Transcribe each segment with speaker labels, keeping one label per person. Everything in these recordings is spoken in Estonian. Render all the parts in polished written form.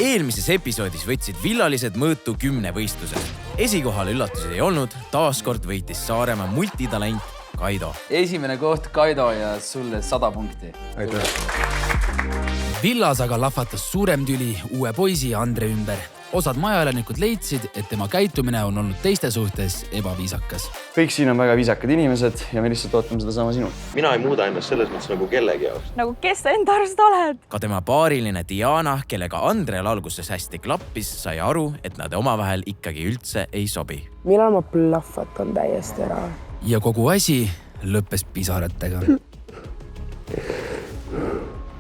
Speaker 1: Eelmises episoodis võtsid villalised mõõtu 10 võistlused. Esikohal üllatusi ei olnud, taaskord võitis Saaremaa multitalent Kaido.
Speaker 2: Esimene koht Kaido ja sulle 100 punkti.
Speaker 3: Villas aga lahvatas suurem tüli uue poisi Andre ümber. Osad majaelanikud leidsid, et tema käitumine on olnud teiste suhtes ebaviisakas.
Speaker 2: Kõik siin on väga viisakad inimesed ja me lihtsalt ootame seda sama sinult.
Speaker 4: Mina ei muuda ennast selles mõttes nagu kellegi jaoks.
Speaker 5: Nagu kes sa enda arust oled?
Speaker 1: Ka tema paariline Diana, kellega Andrel alguses hästi klappis, sai aru, et nad omavahel ikkagi üldse ei sobi.
Speaker 6: Mina ma plahvatan täiesti ära.
Speaker 3: Ja kogu asi lõppes pisaratega.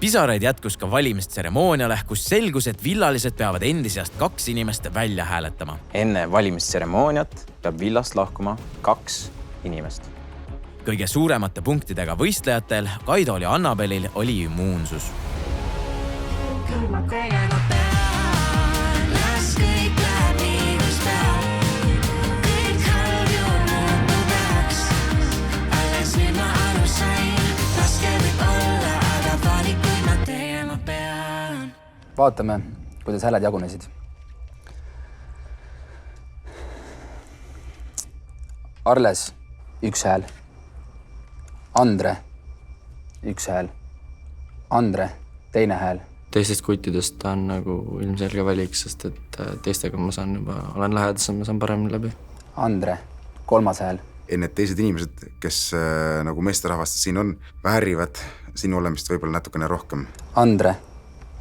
Speaker 1: Pisaraid jätkus ka valimistseremooniale, kus selgus, et villalised peavad endisest 2 inimest välja hääletama.
Speaker 7: Enne valimistseremooniat peab villast lahkuma 2 inimest.
Speaker 1: Kõige suuremate punktidega võistlejatel, Kaidol ja Annabelil oli immuunsus.
Speaker 2: Vaatame, kuidas hääled jagunesid. Arles, 1 hääl. Andre, 1 hääl. Andre, 2 hääl.
Speaker 8: Teistest kuttidest on nagu ilmselge valik, sest et teistega ma olen lähedasem, ma saan paremini läbi.
Speaker 2: Andre, 3 hääl.
Speaker 9: Need teised inimesed, kes nagu meesterahvast siin on, väärivad sinu olemist võib-olla natukene rohkem.
Speaker 2: Andre,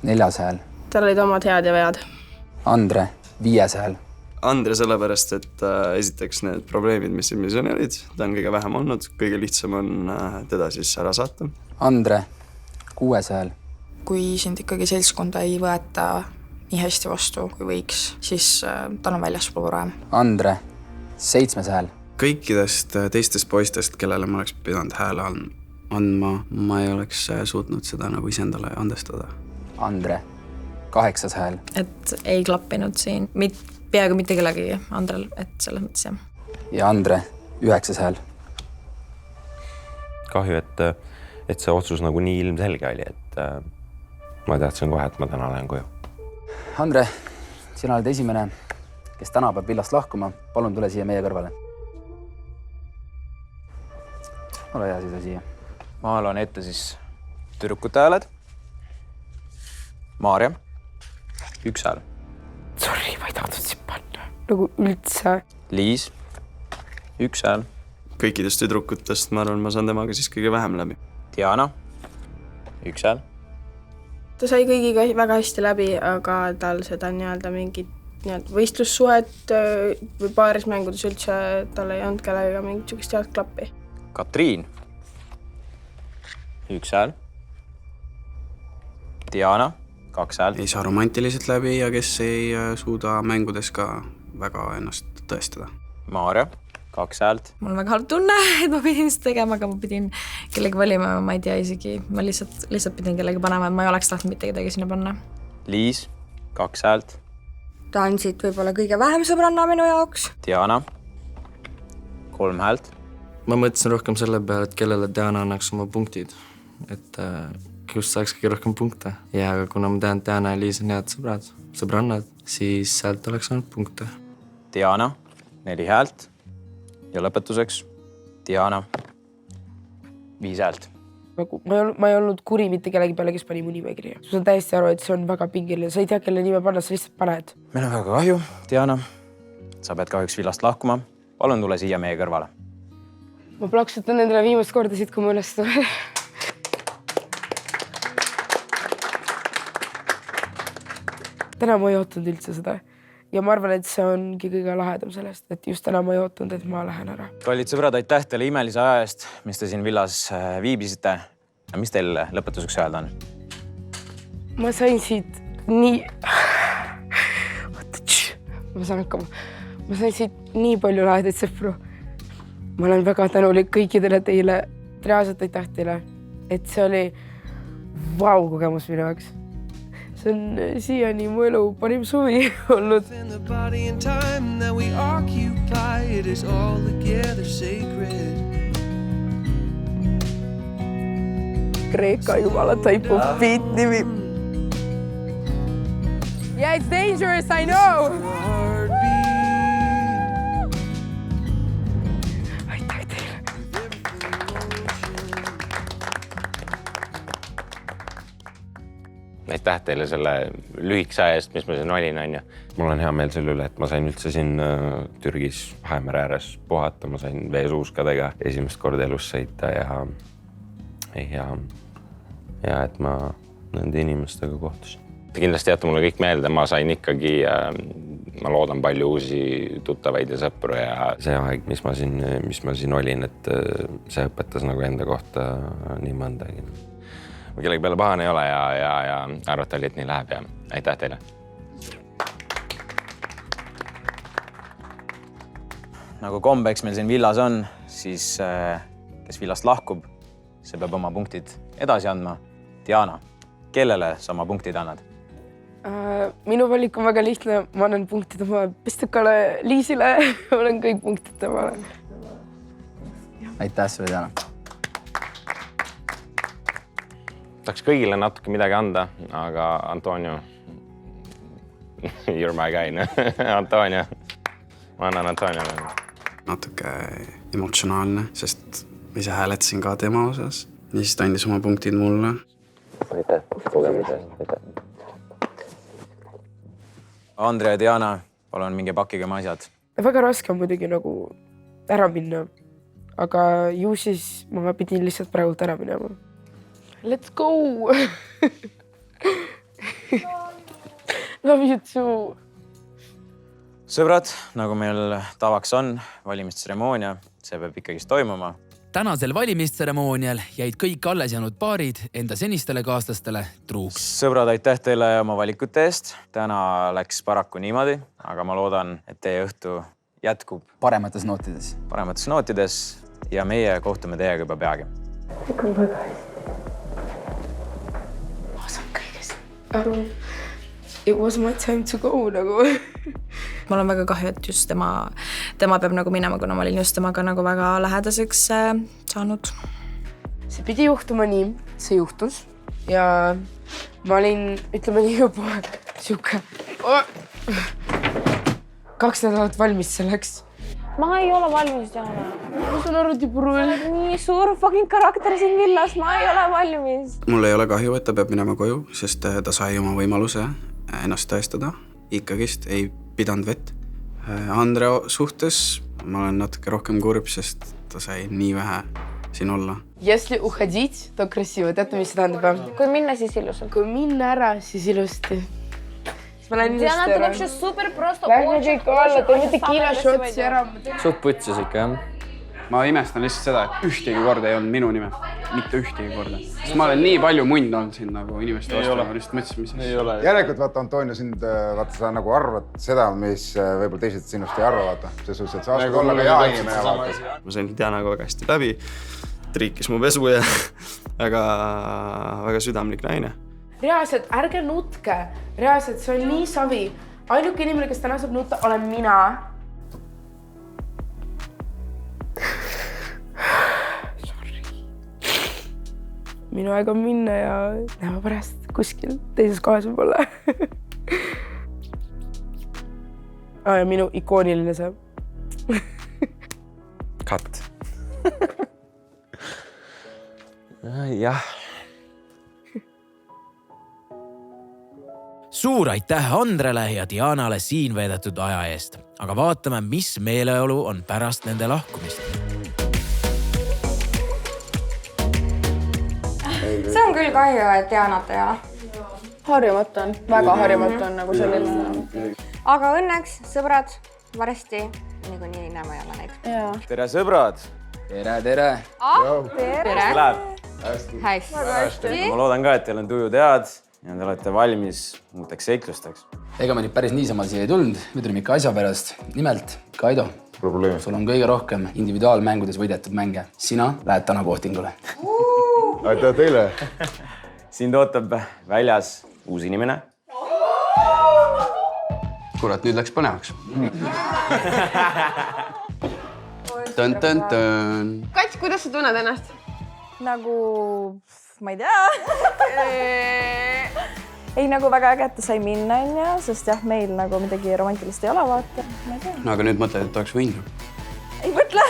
Speaker 2: 4 hääl.
Speaker 6: Tal olid omad head ja vead.
Speaker 2: Andre, 5 hääl.
Speaker 8: Andre sellepärast, et esiteks need probleemid, mis siin olid, ta on kõige vähem olnud, kõige lihtsam on teda siis ära saata.
Speaker 2: Andre, 6 hääl.
Speaker 10: Kui sind ikkagi seltskonda ei võeta nii hästi vastu, kui võiks, siis tal on väljaspool varem.
Speaker 2: Andre, 7 hääl.
Speaker 8: Kõikidest teistest poistest, kellele ma oleks pidanud hääle andma, ma ei oleks suutnud seda nagu isendale andestada.
Speaker 2: Andre, 8 hääl.
Speaker 10: Et ei klappinud siin peaaegu mitte kellegi Andrel, et selles mõttes jah.
Speaker 2: Ja Andre, 9 hääl.
Speaker 4: Kahju, et see otsus nagu nii ilmselge oli, et ma teadsin kohe, et ma täna lähen koju.
Speaker 2: Andre, sina oled esimene, kes täna peab villast lahkuma. Palun tule siia meie kõrvale. Ole hea siis siia.
Speaker 7: Ma loen ette siis tüdrukute hääled. Maarja, 1 hääl.
Speaker 6: Sorry, ma ei tahtnud siin panna. Nagu üldse.
Speaker 7: Liis, 1 hääl.
Speaker 8: Kõikidest tüdrukutest ma arvan, ma saan temaga siis kõige vähem läbi.
Speaker 7: Diana, 1 hääl.
Speaker 6: Ta sai kõigiga väga hästi läbi, aga tal seda mingit võistlussuhet või paaris mängudes üldse tal ei olnud kellega mingit sugust head klappi.
Speaker 7: Katriin, 1 hääl. Diana, 2 hääl.
Speaker 8: Ei saa romantiliselt läbi ja kes ei suuda mängudes ka väga ennast tõestada.
Speaker 7: Maarja, 2 häält.
Speaker 10: Mul on väga halb tunne, et ma pidin seda tegema, aga ma pidin kellegi valima, ma ei tea isegi. Ma lihtsalt pidin kellegi panema, et ma ei oleks tahtnud mitte kedagi sinna panna.
Speaker 7: Liis, 2 häält.
Speaker 5: Ta on siit võib-olla kõige vähem sõbranna minu jaoks.
Speaker 7: Diana, 3 häält.
Speaker 8: Ma mõtlesin rohkem selle peale, et kellele Diana annaks oma punktid. Et just saaks kõige rohkem punkte. Ja kuna ma tean, et Diana ja Liis on head sõbrannad, siis sealt oleks olnud punkte.
Speaker 7: Diana, 4 häält. Ja lõpetuseks Diana, 5 häält.
Speaker 6: Ma ei olnud kuri mitte kellegi peale, kes pani mu nimekirja. Ma saan täiesti aru, et see on väga pingiline. Sa ei tea, kelle nime panna, sa lihtsalt paned.
Speaker 7: Meil on väga kahju, Diana. Sa pead kahjuks villast lahkuma. Palun tule siia meie kõrvale.
Speaker 6: Ma plaksutan nendele viimast korda siit, kui ma üles tulen. Täna ma ei ootanud üldse seda. Ja ma arvan, et see ongi kõige lahedam sellest, et just täna ma ei ootanud, et ma lähen ära.
Speaker 7: Kallid sõbrad, aitäh teile imelise aja eest, mis te siin villas viibisite. Mis teil lõpetuseks öelda on?
Speaker 6: Ma sain siit nii... Ma saan hakkama. Ma sain siit nii palju lahedaid sõpru. Ma olen väga tänulik kõikidele teile. Reaalselt aitäh teile. Et see oli kogemus minu jaoks. See on siiani mu elu parim suvi olnud. Kreeka jumala type of beat nimi. Yeah, it's dangerous, I know. Aitäh teile.
Speaker 4: Aitäh teile selle lühikese aja eest, mis ma siin olin, on ju. Mul on hea meel selle üle, et ma sain üldse siin Türgis Vahemere ääres puhata, ma sain veesuuskadega esimest korda elus sõita ja et ma nende inimestega kohtusin. Kindlasti jätta mulle kõik meelde, ma sain ikkagi, ma loodan palju uusi tuttavaid ja sõpru ja see aeg, mis ma siin olin, et see õpetas nagu enda kohta nii mõndagi. Ma kellegi peale pahane ei ole ja arvata oli, et nii läheb ja aitäh teile.
Speaker 7: Nagu kombeks meil siin villas on, siis kes villast lahkub, see peab oma punktid edasi andma. Diana, kellele sa oma punktid annad?
Speaker 6: Minu valik on väga lihtne, ma annan punktid oma pistukale Liisile, ma olen kõik punktid temale.
Speaker 2: Aitäh sulle, Diana.
Speaker 4: Tahaks kõigile natuke midagi anda, aga Antonio, you're my guy, Antonio. Ma annan Antonio.
Speaker 11: Natuke emotsionaalne, sest ma ise hääletasin ka tema osas. Nii siis ta andis oma punktid mulle.
Speaker 4: Aitäh, kogemise. Aitäh.
Speaker 7: Andre ja Diana, palun minge pakkige oma asjad.
Speaker 6: Väga raske on muidugi nagu ära minna, aga ju siis ma pidin lihtsalt praegu ära minema. Let's go! Love you too!
Speaker 7: Sõbrad, nagu meil tavaks on, valimistseremoonia, see peab ikkagist toimuma.
Speaker 3: Tänasel valimistseremoonial jäid kõik alles jäänud paarid enda senistele kaaslastele truuks.
Speaker 7: Sõbrad, aitäh teile oma valikute eest. Täna läks paraku niimoodi, aga ma loodan, et teie õhtu jätkub
Speaker 2: paremates nootides
Speaker 7: ja meie kohtume teiega juba peagi.
Speaker 6: Kõik on väga hästi. Ma saan kõigest aru. It was my time to go nagu.
Speaker 10: Mul on väga kahju, et just tema peab nagu minema, kuna ma olin just temaga nagu väga lähedaseks saanud.
Speaker 6: See pidi juhtuma nii, see juhtus ja ma olin, ütleme nii juba siuke 2 nädalat valmis selleks.
Speaker 12: Ma ei ole valmis, Diana.
Speaker 6: Ma saan aru, Tiburu.
Speaker 12: Nii suur fucking karakter siin villas, ma ei ole valmis.
Speaker 11: Mul ei ole kahju, et ta peab minema koju, sest ta sai oma võimaluse ennast tõestada. Ikkagist ei pidanud vett. Andre suhtes ma olen natuke rohkem kurb, sest ta sai nii vähe siin olla.
Speaker 6: Если уходить, то красиво. Teate, mis see tähendab?
Speaker 12: Kui minna, siis ilusalt.
Speaker 6: Kui minna ära, siis ilusti.
Speaker 12: Diana, ta вообще super prosto.
Speaker 6: Lähme kõik alla, te mitte kiila šotsi ära.
Speaker 8: Suht putsis ikka, jah. Ma imestan lihtsalt seda, et ühtegi korda ei olnud minu nime. Mitte ühtegi korda. Sest ma olen nii palju mund olnud siin nagu inimeste vastu. Ma lihtsalt mõtlesin, mis ei ole.
Speaker 9: Järelikult vaata, Antonio, sa nagu arvad seda, mis võib-olla teised sinust ei arva, vaata. See suhtes, et sa oskad olla ka hea inimene, vaata.
Speaker 8: Ma sain Dianaga väga hästi läbi. Triikis mu pesu ja väga südamlik naine.
Speaker 6: Reaalselt, ärge nutke. Reaalselt, see on nii savi. Ainuke inimene, kes täna saab nutta, olen mina. Minu aeg on minna ja näeme pärast kuskil teises kohas võib-olla. Ja minu ikooniline see.
Speaker 4: Cut. Jah.
Speaker 1: Suur aitäh Andrele ja Dianale siin veedetud aja eest, aga vaatame, mis meeleolu on pärast nende lahkumist.
Speaker 5: See on küll kahju, et Dianat ei ole.
Speaker 12: Harjumatu on, väga harjumatu on nagu selline.
Speaker 5: Aga õnneks, sõbrad, varsti niikuinii näeme jälle neid.
Speaker 7: Tere, sõbrad!
Speaker 2: Tere!
Speaker 5: Tere!
Speaker 7: Läheb?
Speaker 5: Hästi.
Speaker 7: Ma loodan ka, et teil on tujud head ja te olete valmis muuteks seiklusteks.
Speaker 2: Ega me nüüd päris niisama siia ei tulnud, me tulime ikka asja pärast. Nimelt, Kaido, sul on kõige rohkem individuaalmängudes võidetud mänge. Sina lähed täna kohtingule.
Speaker 9: Aitäh teile!
Speaker 7: Sind ootab väljas uus inimene.
Speaker 11: Kurat, nüüd läks põnevaks. Tön.
Speaker 6: Kats, kuidas sa tunned ennast?
Speaker 10: Nagu, ma ei tea.
Speaker 12: ei nagu väga äge, et ta sai minna, sest jah, meil nagu midagi romantilist ei ole, vaata.
Speaker 11: No aga nüüd mõtled, et oleks võinud.
Speaker 12: Ei mõtle.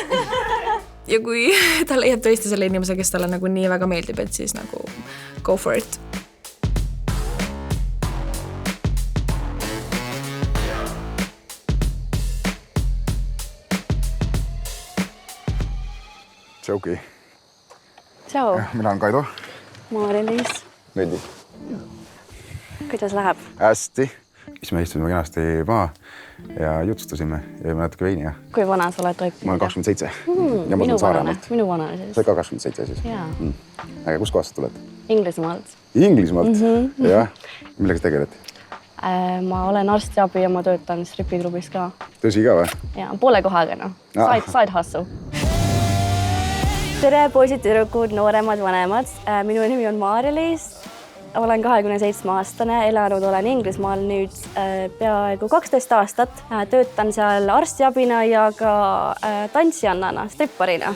Speaker 10: Ja kui ta leiab tõesti selle inimese, kes talle nagu nii väga meeldib, et siis nagu go for it.
Speaker 9: Tšauki.
Speaker 5: Tšau.
Speaker 9: Mina olen Kaido.
Speaker 5: Maarja-Liis.
Speaker 9: Lelli.
Speaker 5: Kuidas läheb?
Speaker 9: Hästi. Siis me istusime kenasti maha ja jutustasime ja jõime natuke veini.
Speaker 5: Kui vana sa oled toipinud?
Speaker 9: Ma olen 27 ja ma olen Saaremaalt.
Speaker 5: Minu vanane siis.
Speaker 9: Sa oled ka 27 siis?
Speaker 5: Jaa.
Speaker 9: Aga kus kohast sa tuled?
Speaker 5: Inglismaalt.
Speaker 9: Inglismaalt? Jah. Millega sa tegeled?
Speaker 5: Ma olen arstiabi ja ma töötan stripiklubis ka.
Speaker 9: Tõsi ka või?
Speaker 5: Jaa, poole kohaga noh. Side hustle. Tere poisid, tüdrukud, nooremad, vanemad. Minu nimi on Maarja-Liis. Olen 27-aastane, elanud olen Inglismaal nüüd peaaegu 12 aastat. Töötan seal arstiabina ja ka tantsijannana, stripparina.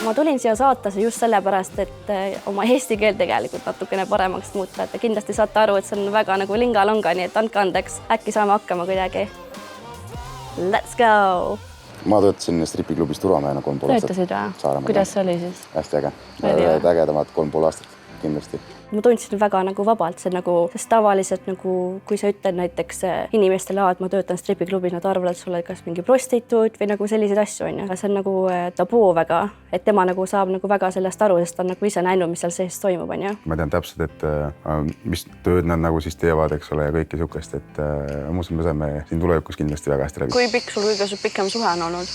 Speaker 5: Ma tulin siia saatesse just sellepärast, et oma eesti keel tegelikult natukene paremaks muuta. Et kindlasti saate aru, et see on väga nagu linga-longa, nii et andke andeks. Äkki saame hakkama kuidagi. Let's go!
Speaker 9: Ma töötasin stripiklubis Turvamäena 3,5 aastat.
Speaker 5: Töötasid või? Kuidas see oli siis?
Speaker 9: Hästi äge. Ägedamad 3,5 aastat, kindlasti.
Speaker 5: Ma tundsin väga nagu vabalt, sest tavaliselt nagu, kui sa ütled näiteks inimestele, et ma töötan stripiklubis, nad arvavad, et sa oled kas mingi prostituut või nagu selliseid asju on. See on nagu taboo väga, et tema nagu saab nagu väga sellest aru, sest ta on nagu ise näinud, mis seal sees toimub.
Speaker 9: Ma tean täpselt, et mis tööd nad nagu siis teevad, eks ole, ja kõike sihukest, et ma usun, me saame siin tulevikus kindlasti väga hästi läbi.
Speaker 5: Kui pikk sul kõige pikem suhe on olnud?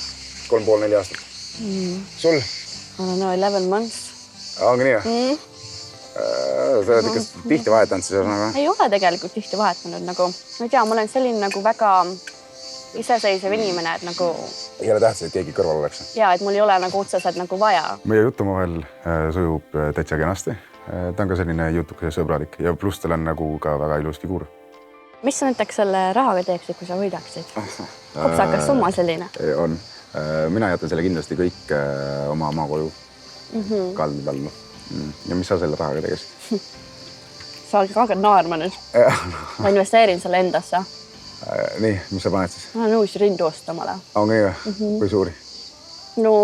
Speaker 9: 3,5-4 aastat. Sul?
Speaker 5: No 11 months.
Speaker 9: Ongi nii või? Sa oled ikka tihti vahetanud siis ühesõnaga? Ei
Speaker 5: ole tegelikult tihti vahetanud nagu. Ma ei tea, ma olen selline nagu väga iseseisev inimene, et nagu...
Speaker 9: Ei ole tähtsad, et keegi kõrval oleks?
Speaker 5: Jaa, et mul ei ole nagu otseselt nagu vaja.
Speaker 9: Meie jutu vahel sujub täitsa kenasti. Ta on ka selline jutukas ja sõbralik ja pluss tal on nagu ka väga ilus figuur. Mis sa näiteks selle rahaga teeksid, kui sa võidaksid? Kopsakas summa selline? On. Mina jätan selle kindlasti kõik oma koju kaldnud alla. Ja mis sa selle rahaga tegesid? Sa hakkad naarma nüüd. Ma investeerin selle endasse. Nii, mis sa paned siis? Ma olen uusi rindu ostamale. On kõige? Kui suuri? No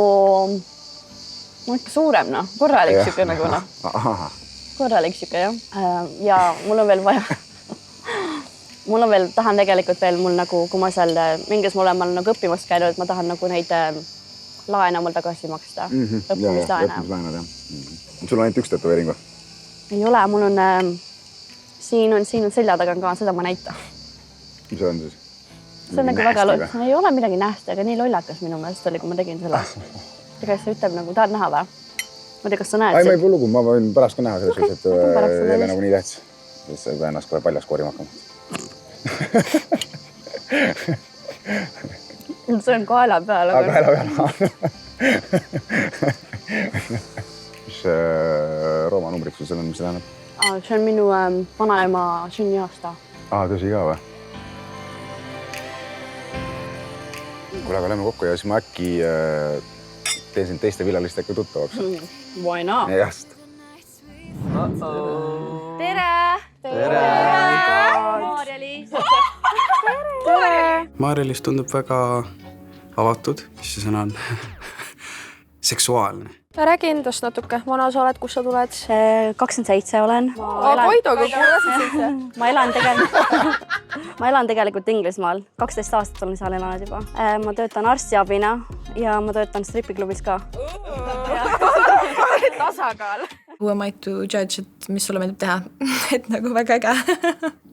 Speaker 9: ikka suurem, korralik siuke nagu. Korralik siuke, jah. Ja mul on veel vaja. Mul on veel, tahan tegelikult veel mul nagu, kui ma seal mingis ma olen nagu õppimas käinud, et ma tahan nagu neid laene mul tagasi maksta. Õppimislaene, jah. Sul on ainult üks tätoveering või? Ei ole, mul on, siin on selja taga ka, seda ma näitan. Mis see on siis? See on nagu väga loll. Ei ole midagi nähti, aga nii lollakas minu meelest oli, kui ma tegin selle. Ega see ütleb nagu, tahad näha või? Ma ei tea, kas sa näed? Ei, ma ei puu lugu, ma võin pärast ka näha selles, et ei ole nagu nii tähtis. Siis ei pea ennast kohe paljas koorima hakkama. See on kaela peal. Kaela peal. Mis Rooma numbrid sul on, mis see tähendab? See on minu vanaema sünniaasta. Tõsi ka või? Kuule, aga lähme kokku ja siis ma äkki teen sind teiste villalistega tuttavaks. Why not? Just. Tere! Tere! Maarja-Liis!
Speaker 11: Maarja-Liis tundub väga avatud, mis see sõna on? Seksuaalne.
Speaker 12: Räägi endast natuke, vana sa oled, kus sa tuled?
Speaker 5: 27 olen.
Speaker 12: Kaidoga, kui 27?
Speaker 5: Ma elan tegelikult Inglismaal. 12 aastat olen seal elanud juba. Ma töötan arstiabina ja ma töötan stripiklubis ka.
Speaker 12: Tasakaal.
Speaker 10: Who am I to judge, et mis sulle meeldib teha? Et nagu väga äge.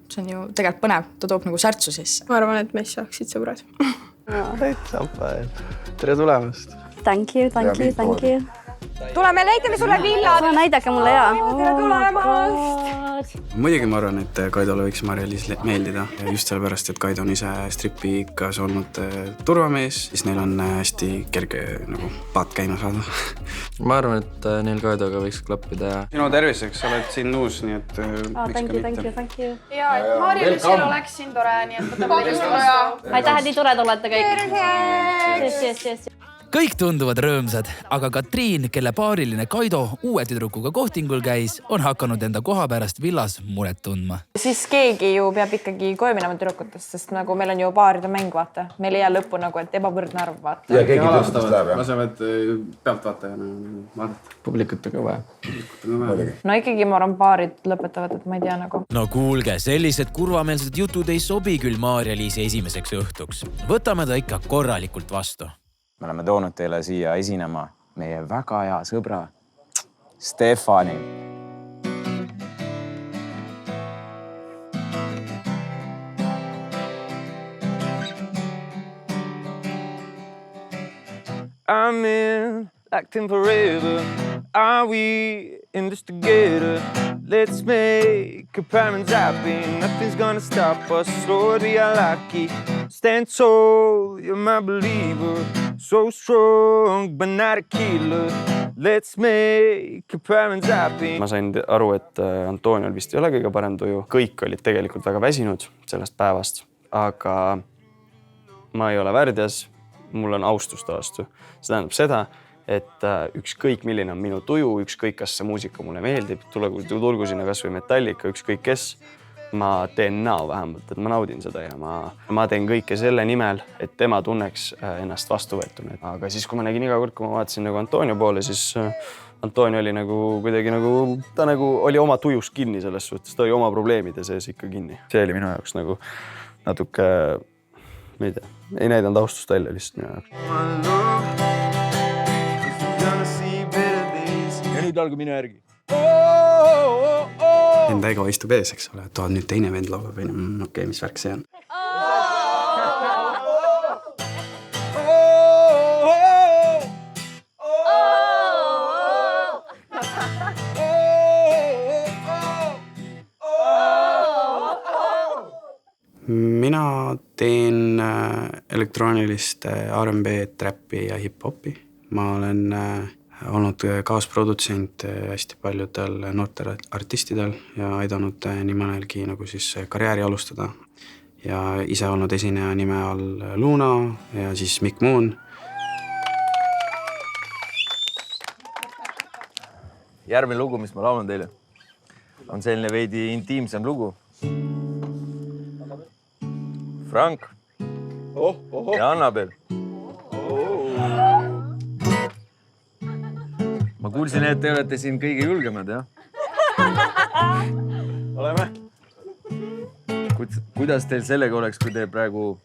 Speaker 10: See on ju tegelikult põnev, ta toob nagu särtsu sisse.
Speaker 12: Ma arvan, et meist saaksid sõbrad.
Speaker 8: Tere tulemast!
Speaker 5: Thank you.
Speaker 12: Tuleme, näitame sulle villad!
Speaker 5: Näidake mulle, jaa.
Speaker 12: Tere tulemast!
Speaker 11: Muidugi ma arvan, et Kaidole võiks Maarja-Liis meeldida. Just sellepärast, et Kaido on ise stripikas olnud turvamees, siis neil on hästi kerge nagu paat käima saada.
Speaker 8: Ma arvan, et neil Kaidoga võiks klappida.
Speaker 11: Sinu terviseks, sa oled siin uus, nii et
Speaker 5: Thank you.
Speaker 12: Ja, et Maarja-Liisil oleks siin tore, nii et võtame teist vastu.
Speaker 5: Aitäh, nii tored olete kõik.
Speaker 12: Tervist!
Speaker 3: kõik tunduvad rõõmsad, aga Katriin, kelle paariline Kaido uue tüdrukuga kohtingul käis, on hakanud enda koha pärast villas muret tundma.
Speaker 12: Siis keegi ju peab ikkagi koju minema tüdrukutest, sest nagu meil on ju paaride mäng, vaata. Meil ei jää lõppu nagu, et ebavõrdne arv, vaata.
Speaker 11: Ja keegi tüdrukutest läheb, jah? Lasevad pealtvaatajana vaadata.
Speaker 2: Publikut on ka vaja.
Speaker 12: No ikkagi ma arvan, paarid lõpetavad, et ma ei tea nagu.
Speaker 1: No kuulge, sellised kurvameelsed jutud ei sobi küll Maarja-Liisi esimeseks õhtuks. Võtame ta ikka korralikult vastu.
Speaker 7: Me oleme toonud teile siia esinema meie väga hea sõbra Stefani.
Speaker 13: I'm in, acting forever. Are we in this together? Let's make a parents happy. Nothing's gonna stop us. Lord, we are lucky. Stand tall, you're my believer. So strong, but not a killer. Let's make a parents happy.
Speaker 8: Ma sain aru, et Antoniol vist ei ole kõige parem tuju. Kõik olid tegelikult väga väsinud sellest päevast, aga ma ei ole värdjas. Mul on austus ta vastu. See tähendab seda, et ükskõik milline on minu tuju, ükskõik kas see muusika mulle meeldib, tulgu sinna kas või Metallica, ükskõik kes, ma teen näo vähemalt, et ma naudin seda ja ma teen kõike selle nimel, et tema tunneks ennast vastuvõetuna. Aga siis, kui ma nägin iga kord, kui ma vaatasin nagu Antonio poole, siis Antonio oli nagu kuidagi nagu, ta nagu oli oma tujus kinni selles suhtes, ta oli oma probleemide sees ikka kinni. See oli minu jaoks nagu natuke, ma ei tea, ei näidanud austust välja lihtsalt minu jaoks.
Speaker 13: Ja nüüd algu minu järgi.
Speaker 11: Enda ego istub ees, eks ole. Toad nüüd teine vend laulab, okei, mis värk see on? Mina teen elektroonilist R&B, trappi ja hip-hopi. Ma olen olnud kaasprodutsent hästi paljudel noortel artistidel ja aidanud nii mõnelgi nagu siis karjääri alustada. Ja ise olnud esineja nime all Luna ja siis Mick Moon.
Speaker 13: Järgmine lugu, mis ma laulan teile, on selline veidi intiimsem lugu. Frank ja Annabel. Ma kuulsin, et te olete siin kõige julgemad, jah? Oleme? Kuidas teil sellega oleks, kui te praegu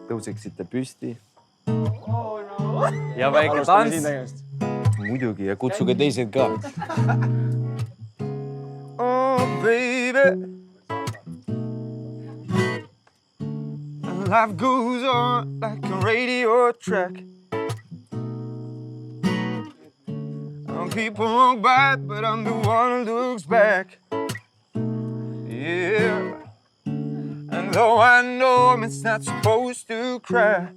Speaker 13: tõuseksite püsti? Ja väike tants? Muidugi, ja kutsuge teised ka. Oh, baby. Life goes on like a radio track. People walk by, but I'm the one who looks back. Yeah. And though I know it's not supposed to cry,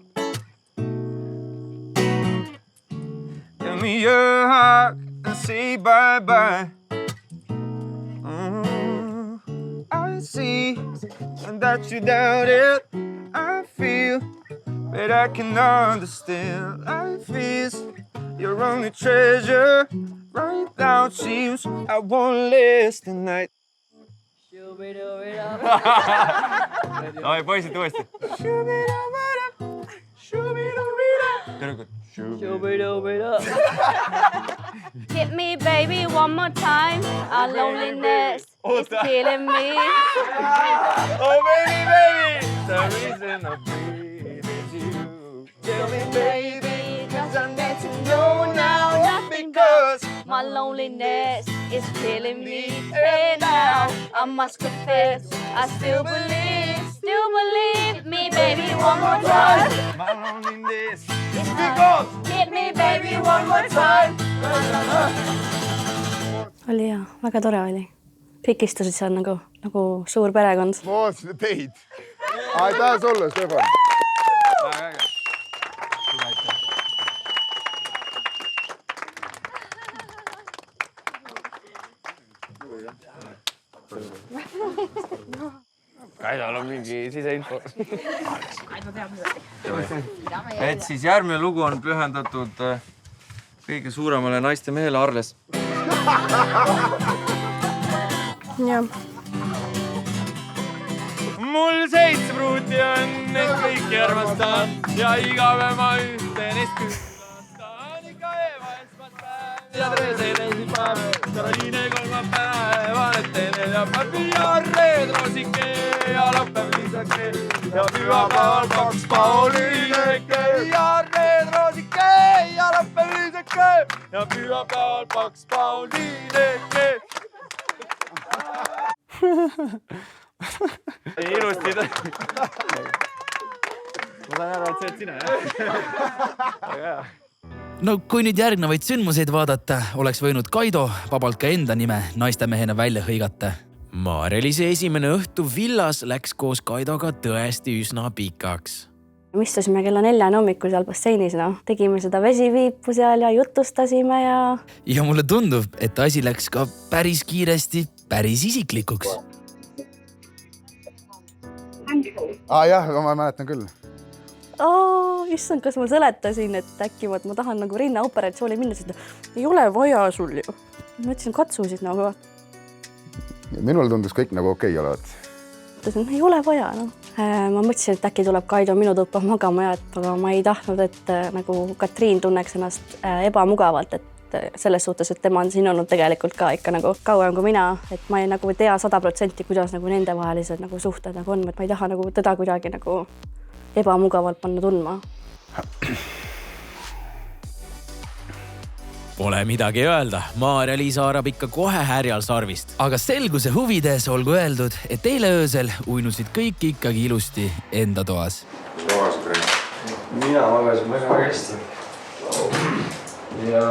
Speaker 13: give me a hug and say bye-bye. I see that you doubt it. I feel, but I can understand. Life is your only treasure. Right now it seems I won't last tonight. Davai, poisid uuesti.
Speaker 5: Hit me baby one more time. Our loneliness is killing me.
Speaker 13: Oh baby, baby, the reason I breathe is you. Tell me baby, cause I need to know now. Not because
Speaker 5: my loneliness is killing me. Hey now, I must confess, I still believe me baby one more time.
Speaker 13: My loneliness is because
Speaker 5: hit me baby one more time. Oli hea, väga tore oli. Kõik istusid seal nagu suur perekond.
Speaker 9: Ma vaatasin teid. Aitäh sulle, Stefan.
Speaker 13: Kaidol on mingi siseinfo.
Speaker 10: Kaido teab midagi.
Speaker 8: Et siis järgmine lugu on pühendatud kõige suuremale naiste mehele Arles.
Speaker 6: jah.
Speaker 13: Mul 7 pruuti on, et kõiki armastan ja igapäev ma ühte neist külastan. Ikka Eeva esmaspäev ja Treese teisipäev, Karoliine kolmapäev, Anetene ja Papi ja Reedrosike ja lõppev Liisake ja pühapäeval 2 Pauliineke ja Reedrosike ja lõppev Liisake ja pühapäeval 2 Pauliineke. Ei ilusti. Ma saan aru, et see et sina, jah? Aga hea.
Speaker 3: No kui nüüd järgnevaid sündmuseid vaadata, oleks võinud Kaido vabalt ka enda nime naistemehena välja hõigata.
Speaker 1: Maarja-Liise esimene õhtu villas läks koos Kaidoga tõesti üsna pikaks.
Speaker 5: Me istusime kella 4 hommikul seal basseinis, tegime seda vesiviipu seal ja jutustasime ja...
Speaker 3: Ja mulle tundub, et asi läks ka päris kiiresti, päris isiklikuks.
Speaker 9: Jah, ma mäletan küll.
Speaker 5: Issand, kas ma seletasin, et äkki ma tahan nagu rinnaoperatsiooni minna, sest ei ole vaja sul ju. Ma ütlesin, katsu siis nagu.
Speaker 9: Minul tundus kõik nagu okei olevat.
Speaker 5: Ütlesin, ei ole vaja. Ma mõtlesin, et äkki tuleb Kaido minu tuppa magama, aga ma ei tahtnud, et nagu Katriin tunneks ennast ebamugavalt, et selles suhtes, et tema on siin olnud tegelikult ka ikka nagu kauem kui mina, et ma ei nagu tea 100%, kuidas nagu nende vahelised nagu suhted nagu on, et ma ei taha nagu teda kuidagi nagu ebamugavalt panna tundma.
Speaker 1: Pole midagi öelda, Maarja-Liisa haarab ikka kohe härjal sarvist.
Speaker 3: Aga selguse huvides olgu öeldud, et eile öösel uinusid kõik ikkagi ilusti enda toas.
Speaker 8: Mina magasin väga hästi. Ja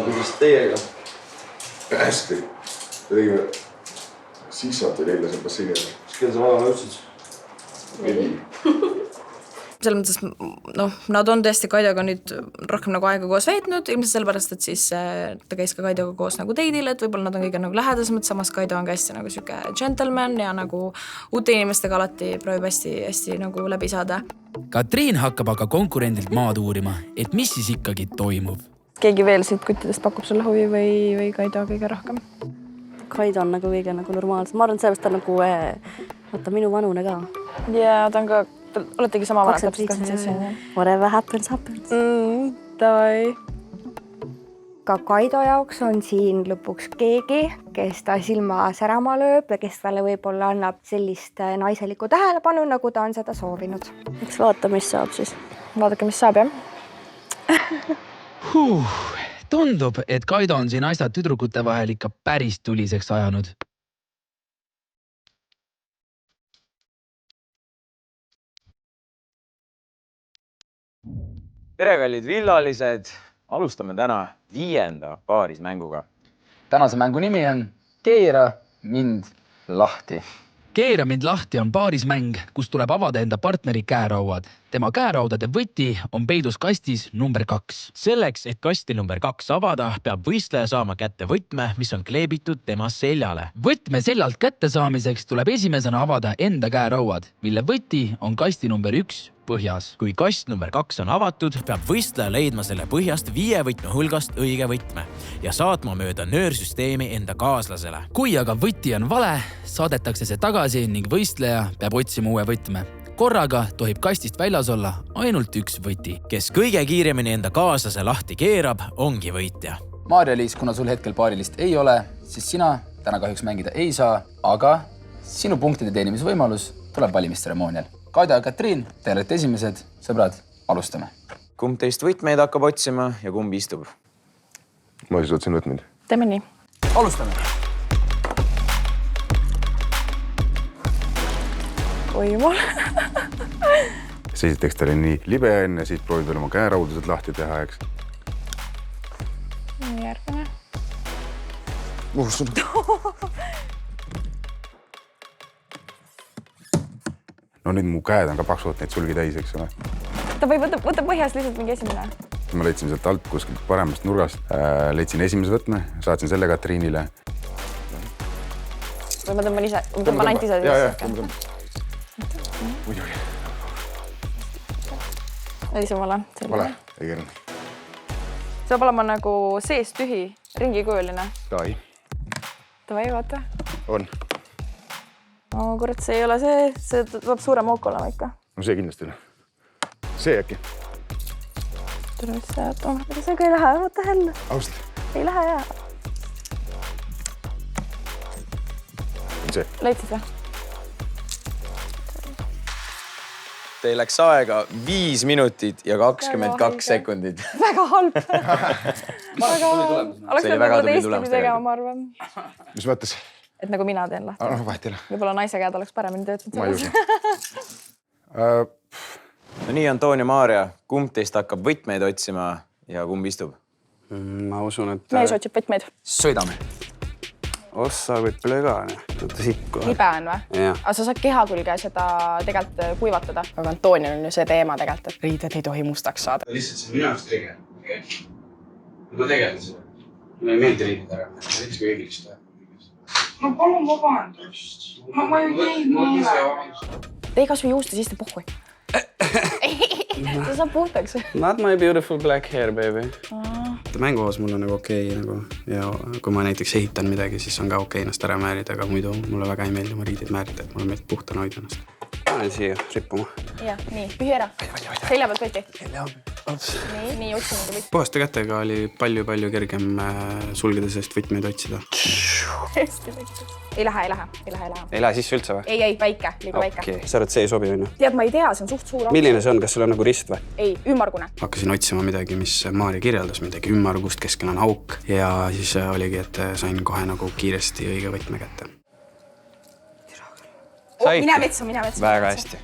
Speaker 8: kuidas teiega?
Speaker 9: Hästi. Tegime sissad või eile seal basseini.
Speaker 8: Mis kell sa magama ütlesid?
Speaker 9: 4.
Speaker 10: Selles mõttes, nad on tõesti Kaidoga nüüd rohkem nagu aega koos veetnud, ilmselt sellepärast, et siis ta käis ka Kaidoga koos nagu teidil, et võib-olla nad on kõige nagu lähedasemad, samas Kaido on ka hästi nagu siuke gentleman ja nagu uute inimestega alati proovib hästi nagu läbi saada.
Speaker 3: Katriin hakkab aga konkurendilt maad uurima, et mis siis ikkagi toimub.
Speaker 12: Keegi veel siit kuttidest pakub sulle huvi või Kaido kõige rohkem?
Speaker 5: Kaido on nagu kõige nagu normaalsem. Ma arvan, et sellepärast ta nagu vaata minu vanune ka.
Speaker 12: Ja ta on ka, oletegi sama vanad.
Speaker 5: 27. Whatever happens, happens.
Speaker 12: Davai.
Speaker 14: Ka Kaido jaoks on siin lõpuks keegi, kes ta silma särama lööb ja kes talle võib-olla annab sellist naiselikku tähelepanu, nagu ta on seda soovinud.
Speaker 5: Eks vaata, mis saab siis.
Speaker 12: Vaadake, mis saab, jah?
Speaker 3: Tundub, et Kaido on siin asjad tüdrukute vahel ikka päris tuliseks ajanud.
Speaker 7: Tere, kallid villalised! Alustame täna 5. paarismänguga.
Speaker 2: Tänase mängu nimi on Keera mind lahti.
Speaker 3: Keera mind lahti on paarismäng, kus tuleb avada enda partneri käerauad. Tema käeraudade võti on peidus kastis number 2.
Speaker 1: Selleks, et kasti number 2 avada, peab võistleja saama kätte võtme, mis on kleebitud tema seljale.
Speaker 3: Võtme seljalt kätte saamiseks tuleb esimesena avada enda käerauad, mille võti on kasti number 1 põhjas.
Speaker 1: Kui kast number 2 on avatud, peab võistleja leidma selle põhjast 5 võtme hulgast õige võtme ja saatma mööda nöörsüsteemi enda kaaslasele.
Speaker 3: Kui aga võti on vale, saadetakse see tagasi ning võistleja peab otsima uue võtme. Korraga tohib kastist väljas olla ainult 1 võti.
Speaker 1: Kes kõige kiiremini enda kaaslase lahti keerab, ongi võitja.
Speaker 2: Maarja-Liis, kuna sul hetkel paarilist ei ole, siis sina täna kahjuks mängida ei saa, aga sinu punktide teenimisvõimalus tuleb valimistseremoonial. Kaido ja Katriin, te olete esimesed. Sõbrad, alustame.
Speaker 7: Kumb teist võtmeid hakkab otsima ja kumb istub?
Speaker 9: Ma siis otsin võtmeid.
Speaker 12: Teeme nii.
Speaker 2: Alustame.
Speaker 12: Oi jumal.
Speaker 9: See esiteks ta oli nii libe enne, siis proovid veel oma käeraudused lahti teha, eks.
Speaker 12: Järgmine.
Speaker 9: No nüüd mu käed on ka paksult neid sulgi täis, eks ole.
Speaker 12: Ta või võtta põhjast lihtsalt mingi esimene.
Speaker 9: Ma leidsin sealt alt kuskilt paremast nurgast. Leidsin esimese võtme, saatsin selle Katriinile.
Speaker 12: Või ma tõmban ise, ma tõmban ainult ise.
Speaker 9: Muidugi.
Speaker 12: Ei see vale.
Speaker 9: Vale, ei keeranud.
Speaker 12: See peab olema nagu sees tühi, ringikujuline.
Speaker 9: Davai.
Speaker 12: Davai, vaata.
Speaker 9: On.
Speaker 12: Kurat, see ei ole see peab suurem auk olema ikka.
Speaker 9: No see kindlasti on. See äkki.
Speaker 12: See ka ei lähe, võtta hell.
Speaker 9: Ausalt.
Speaker 12: Ei lähe jää.
Speaker 9: See.
Speaker 12: Leidsid või?
Speaker 7: Teil läks aega 5 minutit ja 22 sekundit.
Speaker 12: Väga halb. Oleks nagu teistpidi tegema, ma arvan.
Speaker 9: Mis mõttes?
Speaker 12: Et nagu mina teen lahti.
Speaker 9: No vahet ei ole.
Speaker 12: Võib-olla naise käed oleks paremini töötanud.
Speaker 9: Ma ei usu.
Speaker 7: No nii, Antoon ja Maarja, kumb teist hakkab võtmeid otsima ja kumb istub?
Speaker 11: Ma usun, et...
Speaker 12: Mees otsib võtmeid.
Speaker 7: Sõidame.
Speaker 11: Ossa kui plögane. Võtta sikku.
Speaker 12: Libe on või? Aga sa saad keha külge seda tegelikult kuivatada. Aga Antonil on ju see teema tegelikult, et riided ei tohi mustaks saada.
Speaker 11: Lihtsalt see minu jaoks tege. Ma tegelen seda. Mulle ei meeldi riided ära. Ma näiteks kui õigilist teha.
Speaker 15: No palun vabandust. Ma ju tein mulle.
Speaker 12: Tei kas või juusta, siis te pohhui. See saab puhtaks.
Speaker 11: Not my beautiful black hair, baby. Mänguhoos mul on nagu okei nagu ja kui ma näiteks ehitan midagi, siis on ka okei ennast ära määrida, aga muidu mulle väga ei meeldi oma riidid määrida, et mulle meeldib puhtana hoida ennast. Panen siia rippuma.
Speaker 12: Ja, nii, pühi ära. Selja pealt võti. Nii, otsin nagu võti.
Speaker 11: Puhaste kätega oli palju-palju kergem sulgeda sellest võtmeid otsida.
Speaker 12: Ei lähe.
Speaker 11: Ei lähe sisse üldse või?
Speaker 12: Ei, väike, liiga väike.
Speaker 11: Okei, sa arvad, see ei sobi või?
Speaker 12: Tead, ma ei tea, see on suht suur.
Speaker 11: Milline see on? Kas sul on nagu rist või?
Speaker 12: Ei, ümmargune.
Speaker 11: Hakkasin otsima midagi, mis Maarja kirjeldas, midagi ümmargust, keskel on auk ja siis oligi, et sain kohe nagu kiiresti õige võtme kätte.
Speaker 12: Mine metsa.
Speaker 11: Väga hästi.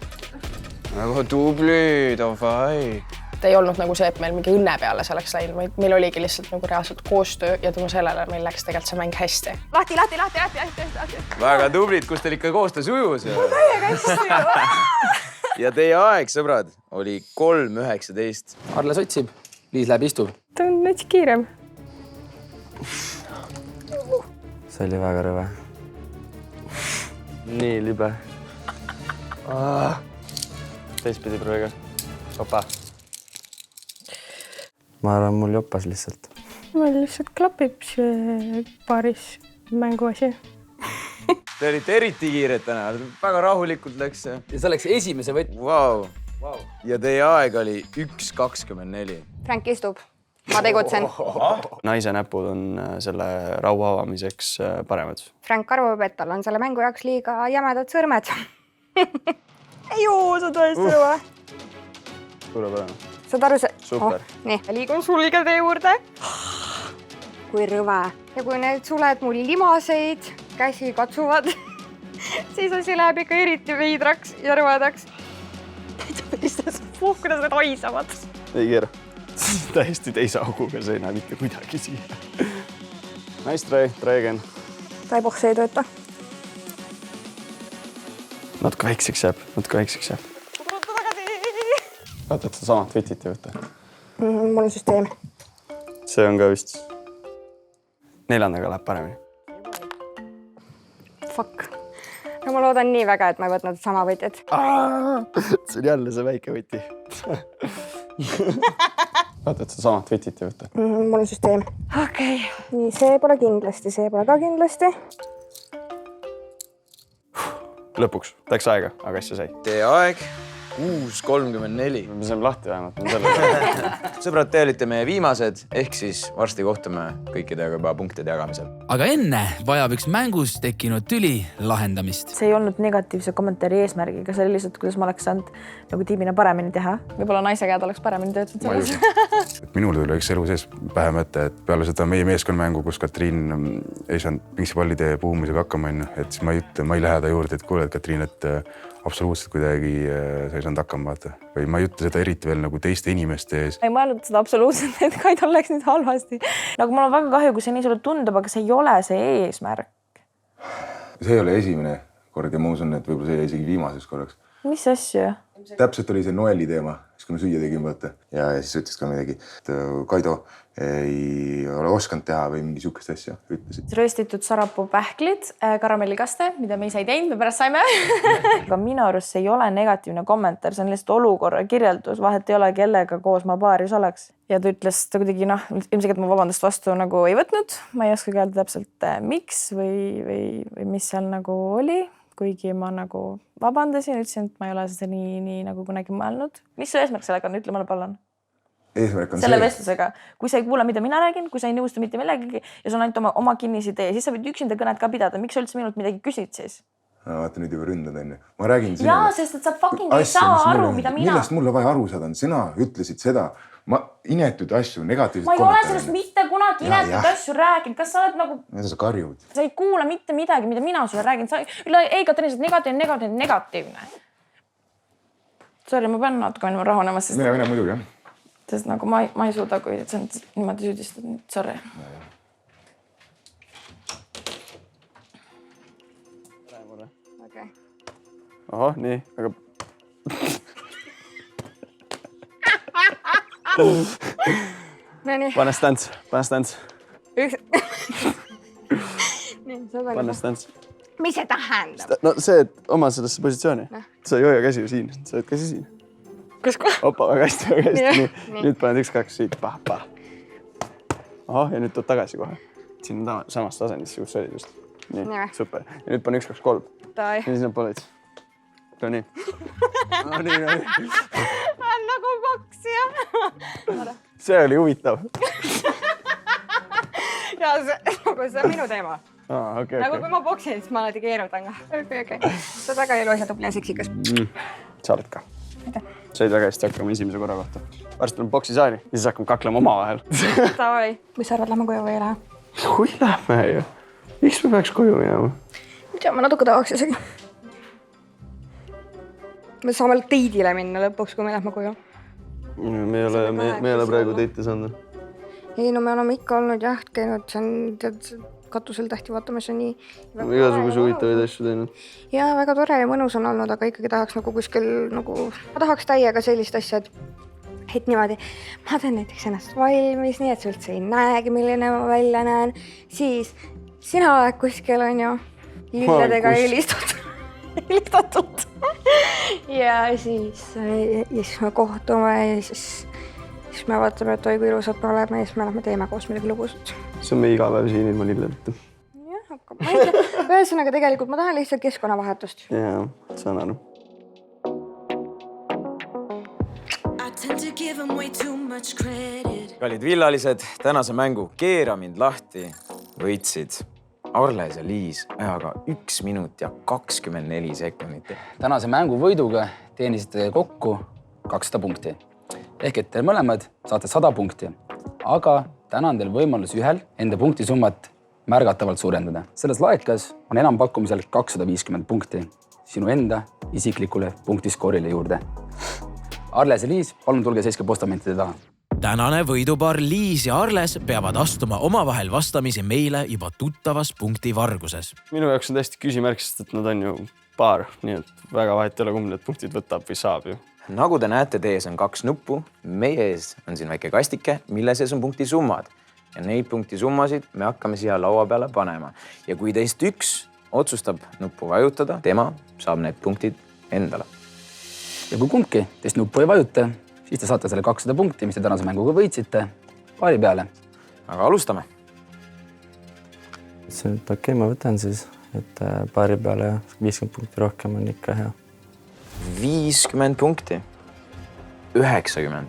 Speaker 11: Väga tubli, davai.
Speaker 6: Ta ei olnud nagu see, et meil mingi õnne peale see oleks läinud, vaid meil oligi lihtsalt nagu reaalselt koostöö ja tänu sellele meil läks tegelikult see mäng hästi.
Speaker 12: Lahti.
Speaker 7: Väga tublid, kus teil ikka koostöö sujus.
Speaker 12: Täiega hästi.
Speaker 7: Ja teie aeg, sõbrad, oli 3:19.
Speaker 2: Arles otsib, Liis läheb istub.
Speaker 6: Ta on näiteks kiirem.
Speaker 8: See oli väga rõve. Nii libe. Teistpidi prooviga. Opa. Ma arvan, mul joppas lihtsalt.
Speaker 6: Meil lihtsalt klapib see paaris mänguasi.
Speaker 7: Te olite eriti kiired täna, väga rahulikult läks.
Speaker 2: Ja see läks esimese võtme.
Speaker 7: Wow. Ja teie aeg oli 1:24.
Speaker 14: Frank istub. Ma tegutsen.
Speaker 8: Naise näpud on selle raua avamiseks paremad.
Speaker 14: Frank arvab, et tal on selle mängu jaoks liiga jämedad sõrmed. Joo, sa tõesti rõve.
Speaker 8: Suurepärane.
Speaker 14: Saad aru see?
Speaker 8: Super.
Speaker 14: Nii, liigun sulgede juurde. Kui rõve. Ja kui need suled mul limaseid käsi katsuvad, siis asi läheb ikka eriti veidraks ja rõvedaks. Kuidas need haisavad.
Speaker 8: Ei keera. Täiesti teise auguga, see ei näe mitte kuidagi siia. Nice try again.
Speaker 14: Taiboks ei tööta.
Speaker 8: Natuke väikseks jääb. Vaata, et sa samad võtit ei võtta.
Speaker 14: Mul on süsteem.
Speaker 8: See on ka vist. 4. läheb paremini.
Speaker 14: Fuck. No ma loodan nii väga, et ma ei võtnud sama võtjat.
Speaker 8: See on jälle see väike võti. Vaata, et sa samad võtit ei võtta.
Speaker 14: Mul on süsteem. Okei. Nii, see pole kindlasti, see pole ka kindlasti.
Speaker 8: Lõpuks. Läks aega, aga asja sai.
Speaker 7: Teie aeg 6:34.
Speaker 8: Me saame lahti vähemalt.
Speaker 7: Sõbrad, te olite meie viimased, ehk siis varsti kohtume kõikidega juba punktide jagamisel.
Speaker 3: Aga enne vajab üks mängus tekkinud tüli lahendamist.
Speaker 12: See ei olnud negatiivse kommentaari eesmärgiga, see oli lihtsalt, kuidas ma oleks saanud nagu tiimina paremini teha. Võib-olla naise käed oleks paremini töötanud selles.
Speaker 9: Minul tuli üks elu sees pähe mõte, et peale seda meie meeskonnamängu, kus Katriin ei saanud pingspallide puhumisega hakkama, et siis ma ei lähe ta juurde, et kuule, et Katriin, et absoluutselt kuidagi sa ei saanud hakkama, vaata. Või ma ei ütle seda eriti veel nagu teiste inimeste ees.
Speaker 12: Ei mõelnud seda absoluutselt, et Kaidol läks nüüd halvasti. Nagu mul on väga kahju, kui see nii sulle tundub, aga see ei ole see eesmärk.
Speaker 9: See ei ole esimene kord ja ma usun, et võib-olla see isegi viimaseks korraks.
Speaker 12: Mis asju?
Speaker 9: Täpselt oli see Noeli teema. siis kui ma süüa tegin, vaata. Ja siis ütles ka midagi, et Kaido ei ole osanud teha või mingi sihukest asja ütlesid.
Speaker 12: Röstitud sarapuu pähklid, karamellikaste, mida me ise ei teinud, me pärast saime. Aga minu arust see ei ole negatiivne kommentaar, see on lihtsalt olukorra kirjeldus, vahet ei ole, kellega koos ma paaris oleks. Ja ta ütles ta kuidagi, ilmselt ma vabandust vastu nagu ei võtnud. Ma ei oska öelda täpselt miks või mis seal nagu oli. Kuigi ma nagu vabandasin, ütlesin, et ma ei ole seda nii nagu kunagi mõelnud. Mis su eesmärk sellega on? Ütle mulle palun.
Speaker 9: Eesmärk on
Speaker 12: selle vestlusega. Kui sa ei kuule, mida mina räägin, kui sa ei nõustu mitte millegagi ja sul on ainult oma kinnisidee, siis sa võid üksinda kõnet ka pidada. Miks sa üldse minult midagi küsid siis?
Speaker 9: Vaata, nüüd juba ründad enne. Ma räägin sinule.
Speaker 12: Jaa, sest et sa fucking ei saa aru, mida mina...
Speaker 9: Millest mulle vaja aru saada on? Sina ütlesid seda. Ma inetud asju, negatiivsed
Speaker 12: kommentaare. Ma ei ole sellest mitte kunagi inetud asju rääkinud. Kas sa oled nagu...
Speaker 9: Mida sa karjud?
Speaker 12: Sa ei kuula mitte midagi, mida mina sulle räägin. Sa ei Katariin, negatiivne. Sorry, ma pean natuke minema rahunema, sest...
Speaker 9: Mine muidugi, jah.
Speaker 12: Sest nagu ma ei suuda, kui sa niimoodi süüdistad. Sorry.
Speaker 11: Okay. Oho, nii, aga... Pane stants. Pane stants.
Speaker 14: Mis see tähendab?
Speaker 11: No see, et oma sellesse positsiooni. Sa ei hoia käsi ju siin, sa oled käsi siin.
Speaker 14: Kus kohe?
Speaker 11: Opa, väga hästi. Nüüd paned 1-2 siit, pah. Oho, ja nüüd tood tagasi kohe. Siin on samast asendist, kus olid just. Nii, super. Ja nüüd pane 1-2-3. Ja sinna poled. No nii.
Speaker 14: On nagu poksija.
Speaker 11: See oli huvitav.
Speaker 14: Ja see on minu teema.
Speaker 11: Okay.
Speaker 14: Nagu kui ma boksin, siis ma alati keerutan ka. Okay. Sa väga eluisa tubli ja seksikas.
Speaker 11: Sa oled ka. Said väga hästi hakkama esimese korra kohta. Varsti tuleb boksisaali ja siis hakkame kaklema oma vahel.
Speaker 14: Tavai. Mis sa arvad, lähme koju või ei lähe?
Speaker 11: Kui lähme ju. Miks me peaks koju minema?
Speaker 14: Ma natuke tahaks isegi. Me saame teidile minna lõpuks, kui me lähme koju.
Speaker 11: Me ei ole praegu teite saanud.
Speaker 14: Ei, no me oleme ikka olnud jah, käinud, see on katusel tähti vaatamas ja nii.
Speaker 11: Igasuguse huvitavaid asju teinud.
Speaker 14: Ja väga tore ja mõnus on olnud, aga ikkagi tahaks nagu kuskil nagu... Ma tahaks täiega sellist asja, et niimoodi, ma teen näiteks ennast valmis, nii et sa üldse ei näegi, milline ma välja näen. Siis sina oled kuskil on ju lilledega helistatud. Ja siis me kohtume ja siis me vaatame, et oi kui ilusad me oleme ja siis me lähme teeme koos midagi lugusat.
Speaker 11: See on meie igapäev siin ilma lilledeta.
Speaker 14: Jah, hakkab. Ühesõnaga tegelikult ma tahan lihtsalt keskkonnavahetust.
Speaker 11: Jaa, saan aru.
Speaker 7: Kallid villalised, tänase mängu Keera mind lahti võitsid Arles ja Liis ajaga 1 minut ja 24 sekundit.
Speaker 2: Tänase mängu võiduga teenisite kokku 200 punkti. Ehk et teil mõlemad saate 100 punkti. Aga täna on teil võimalus ühel enda punktisummat märgatavalt suurendada. Selles laekas on enampakkumisel 250 punkti sinu enda isiklikule punktiskoorile juurde. Arles ja Liis, palun tulge seiske postamentide taha.
Speaker 1: Tänane võidupaar Liis ja Arles peavad astuma omavahel vastamisi meile juba tuttavas punktivarguses.
Speaker 8: Minu jaoks on täiesti küsimärk, sest et nad on ju paar, nii et väga vahet ei ole, kumb need punktid võtab või saab ju.
Speaker 7: Nagu te näete, teie ees on 2 nuppu. Meie ees on siin väike kastike, mille sees on punktisummad. Ja neid punktisummasid me hakkame siia laua peale panema. Ja kui teist üks otsustab nuppu vajutada, tema saab need punktid endale.
Speaker 2: Ja kui kumbki teist nuppu ei vajuta, siis te saate selle 200 punkti, mis te tänase mänguga võitsite, paari peale.
Speaker 7: Aga alustame.
Speaker 8: See okei, ma võtan siis, et paari peale 50 punkti rohkem on ikka hea.
Speaker 7: 50 punkti. 90.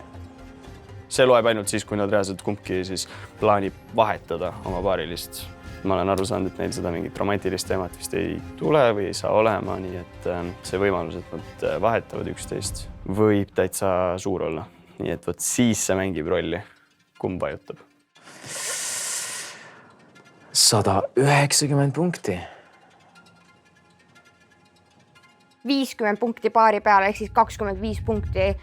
Speaker 8: See loeb ainult siis, kui nad reaalselt kumbki siis plaanib vahetada oma paarilist. Ma olen aru saanud, et neil seda mingit romantilist teemat vist ei tule või ei saa olema, nii et see võimalus, et nad vahetavad üksteist, võib täitsa suur olla. Nii et võt siis see mängib rolli, kumb vajutab.
Speaker 7: 190 punkti.
Speaker 14: 50 punkti paari peale, ehk siis 25 punkti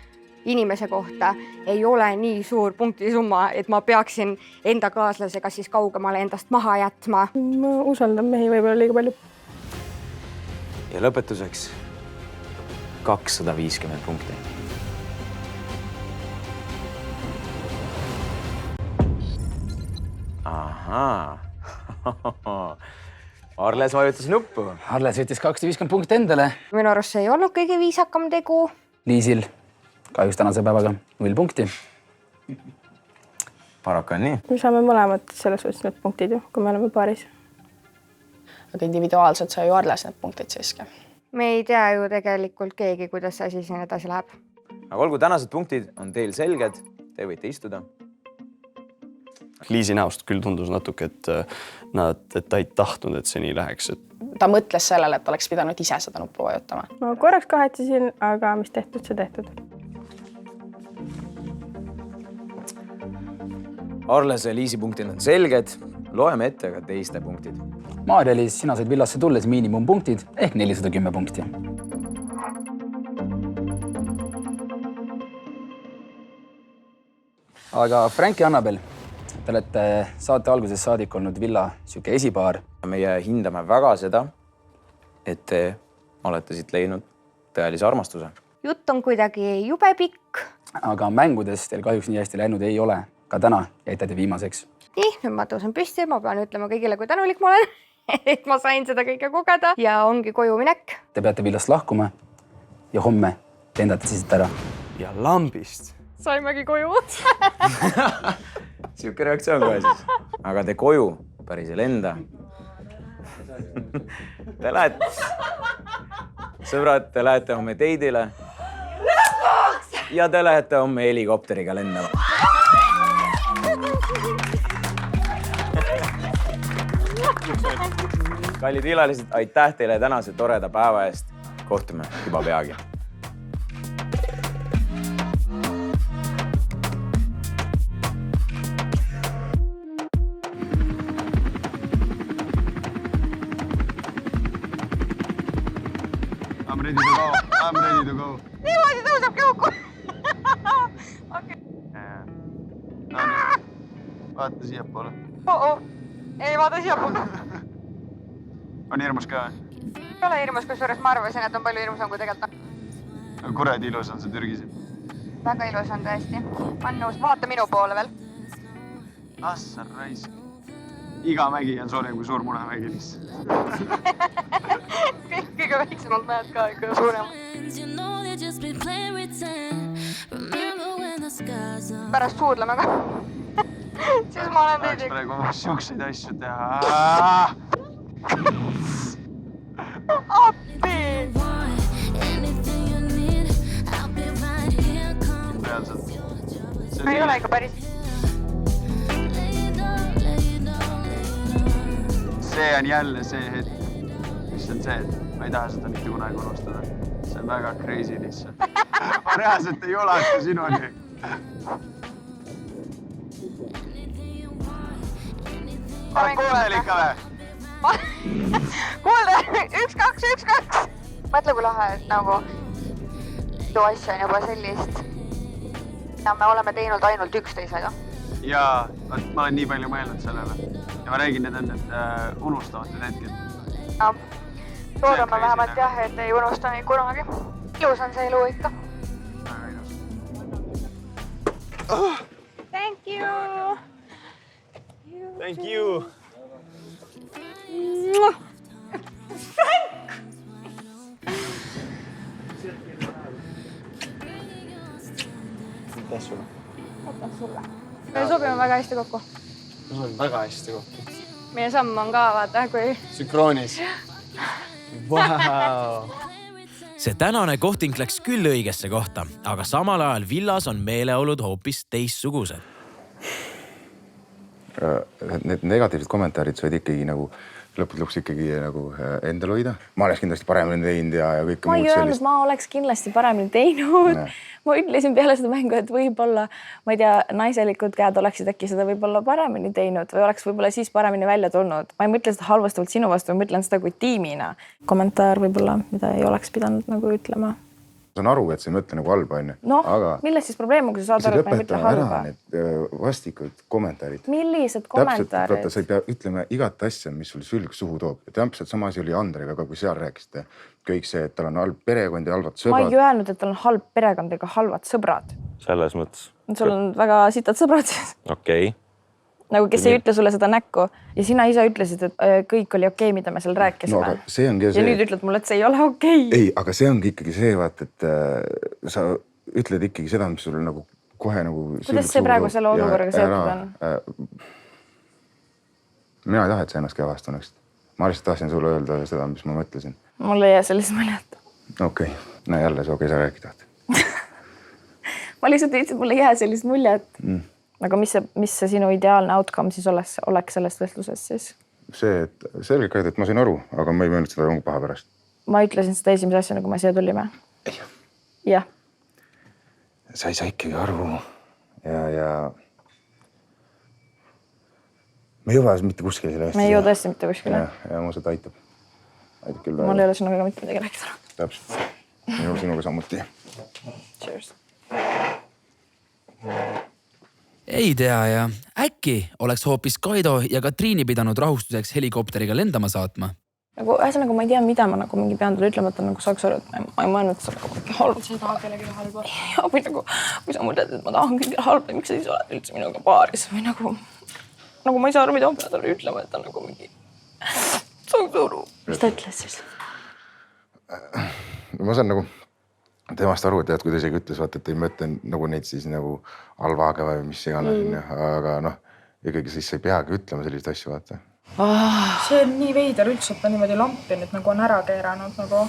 Speaker 14: inimese kohta ei ole nii suur punktisumma, et ma peaksin enda kaaslasega siis kaugemale endast maha jätma. Ma usaldan mehi võib-olla liiga palju.
Speaker 7: Ja lõpetuseks 250 punkti. ahaa. Arles vajutas nuppu.
Speaker 2: Arles võttis 250 punkti endale.
Speaker 14: Minu arust see ei olnud kõige viisakam tegu.
Speaker 2: Liisil kahjuks tänase päevaga 0 punkti.
Speaker 7: Paraku on nii.
Speaker 16: Me saame mõlemad selles võttes need punktid ju, kui me oleme paaris.
Speaker 17: Aga individuaalselt sai ju Arles need punktid siiski.
Speaker 14: Me ei tea ju tegelikult keegi, kuidas see asi siin edasi läheb.
Speaker 7: Aga olgu, tänased punktid on teil selged. Te võite istuda.
Speaker 18: Liisi näost küll tundus natuke, et ta ei tahtnud, et see nii läheks.
Speaker 17: Ta mõtles sellele, et oleks pidanud ise seda nuppu vajutama.
Speaker 16: Ma korraks kahetsesin, aga mis tehtud, see tehtud.
Speaker 7: Arlese ja Liisi punktid on selged. Loeme ette ka teiste punktid.
Speaker 2: Maarja-Liis, sina said villasse tulles miinimumpunktid ehk 410 punkti. Aga Frank ja Annabel, te olete saate alguses saadik olnud villa siuke esipaar.
Speaker 7: Meie hindame väga seda, et te olete siit leidnud tõelise armastuse.
Speaker 14: Jutt on kuidagi jube pikk.
Speaker 2: Aga mängudes teil kahjuks nii hästi läinud ei ole. Ka täna jäite te viimaseks.
Speaker 14: Nii, nüüd ma tõusen püsti, ma pean ütlema kõigile, kui tänulik ma olen, et ma sain seda kõike kogeda ja ongi koju minek.
Speaker 2: Te peate villast lahkuma ja homme lendate siis ära.
Speaker 18: Ja lambist.
Speaker 14: Saimegi koju.
Speaker 7: Siuke reaktsioon kohe siis. Aga te koju päris ei lenda. Te lähete, sõbrad, te lähete homme teidile. Ja te lähete homme helikopteriga lendama. Kallid villalised, aitäh teile tänase toreda päeva eest. Kohtume juba peagi.
Speaker 9: I'm ready to go. I'm ready to go.
Speaker 14: Niimoodi tõusabki õhku.
Speaker 9: Vaata siia poole.
Speaker 14: Ei vaata siia poole.
Speaker 9: On hirmus ka?
Speaker 14: Ei ole hirmus, kusjuures ma arvasin, et on palju hirmusam kui tegelikult.
Speaker 9: Kuradi ilus on see Türgi siin.
Speaker 14: Väga ilus on tõesti. On nõus, vaata minu poole veel.
Speaker 9: Assar raisk. Iga mägi on suurem kui suur munamägi lihtsalt.
Speaker 14: Kõige väiksemad mäed ka ikka suurem. Pärast suudleme ka. Siis ma olen
Speaker 9: Tahaks praegu siukseid asju teha.
Speaker 14: Appi!
Speaker 9: Reaalselt.
Speaker 14: Ei ole ikka päris.
Speaker 9: See on jälle see hetk, mis on see, et ma ei taha seda mitte kunagi unustada. See on väga crazy lihtsalt. Ma reaalselt ei ulata sinuni. Oled kuuldel ikka või?
Speaker 14: Kuulda, 1-2. Mõtle, kui lahe, et nagu ju asja on juba sellist. Ja me oleme teinud ainult üksteisega.
Speaker 9: Jaa, ma olen nii palju mõelnud sellele. Ja ma räägin, need on need unustamatud hetked.
Speaker 14: No, loodame vähemalt jah, et ei unusta neid kunagi. Ilus on see elu ikka. Thank you!
Speaker 13: Thank you!
Speaker 14: Frank!
Speaker 18: Aitäh sulle.
Speaker 14: Aitäh sulle. Me sobime väga hästi kokku.
Speaker 18: Me sobime väga hästi kokku.
Speaker 14: Meie samm on ka, vaata, kui...
Speaker 18: Sünkroonis. Wow.
Speaker 1: See tänane kohting läks küll õigesse kohta, aga samal ajal villas on meeleolud hoopis teistsugused.
Speaker 9: Need negatiivsed kommentaarid said ikkagi nagu lõpuks ikkagi nagu endal hoida. Ma oleks kindlasti paremini teinud ja kõike
Speaker 5: ma
Speaker 9: muud
Speaker 5: ei öelnud, ma oleks kindlasti paremini teinud. Ma ütlesin peale seda mängu, et võib-olla, ma ei tea, naiselikud käed oleksid äkki seda võib-olla paremini teinud või oleks võib-olla siis paremini välja tulnud. Ma ei mõtle seda halvastavalt sinu vastu, ma mõtlen seda kui tiimina. Kommentaar võib-olla, mida ei oleks pidanud nagu ütlema.
Speaker 9: Ma saan aru, et see ei mõtle nagu halba, onju.
Speaker 5: Noh, milles siis probleem, kui sa saad aru, et ma ei mõtle halba?
Speaker 9: Need vastikud kommentaarid.
Speaker 5: Millised kommentaarid?
Speaker 9: Täpselt, sa ei pea ütlema igat asja, mis sul sülg suhu toob. Ja täpselt sama asi oli Andrega, kui seal rääkisite. Kõik see, et tal on halb perekond ja halvad sõbrad.
Speaker 5: Ma ei öelnud, et tal on halb perekond ega halvad sõbrad.
Speaker 4: Selles mõttes.
Speaker 5: Sul on väga sitad sõbrad.
Speaker 4: Okei.
Speaker 12: nagu kes ei ütle sulle seda näkku ja sina ise ütlesid, et kõik oli okei, mida me seal rääkisime.
Speaker 9: No, aga see ongi
Speaker 12: ja nüüd ütled mulle, et see ei ole okei.
Speaker 9: Ei, aga see ongi ikkagi see, vaat, et sa ütled ikkagi seda, mis sulle nagu kohe nagu...
Speaker 12: Kuidas see praegu selle olukorraga seotud on?
Speaker 9: Mina ei taha, et sa ennast kehvast tunneksid. Ma lihtsalt tahtsin sulle öelda seda, mis ma mõtlesin.
Speaker 12: Mulle ei jää sellist muljet.
Speaker 9: Okei. No jälle see okei, sa rääkida.
Speaker 12: Ma lihtsalt ütlesin, mulle ei jää sellist muljet. Aga mis see sinu ideaalne outcome siis oleks sellest vestlusest siis?
Speaker 9: See, et selgelt kaid, et ma sain aru, aga ma ei mõelnud seda ongi paha pärast.
Speaker 12: Ma ütlesin seda esimese asja, nagu me siia tulime. Jah.
Speaker 9: Sa ei saa ikkagi aru ja me ei jõua mitte kuskile selle
Speaker 12: me ei jõua tõesti mitte kuskile.
Speaker 9: Ja mu seda aitab küll.
Speaker 12: Mul ei ole sinuga mitte midagi rääkida.
Speaker 9: Täpselt. Minul sinuga samuti.
Speaker 12: Cheers.
Speaker 3: Ei tea ja äkki oleks hoopis Kaido ja Katriini pidanud rahustuseks helikopteriga lendama saatma.
Speaker 12: Nagu ühesõnaga ma ei tea, mida ma nagu mingi pean talle ütlema, et nagu saaks aru, et ma ei mõelnud, et sa nagu mingi halb. Sa ei taha kellegi halba. Ja, või nagu, kui sa mõtled, et ma tahan kõigile halba, miks sa siis oled üldse minuga paaris või nagu ma ei saa aru, mida ma pean talle ütlema, et ta nagu mingi saaks aru. Mis ta ütles siis?
Speaker 9: Ma saan nagu temast aru, et kui ta isegi ütles, vaata, et ei mõtle nagu neid siis nagu halvaga või mis iganes, aga noh, ikkagi siis ei peagi ütlema selliseid asju, vaata.
Speaker 10: See on nii veider üldse, et ta niimoodi lampi nüüd nagu on ära keeranud nagu.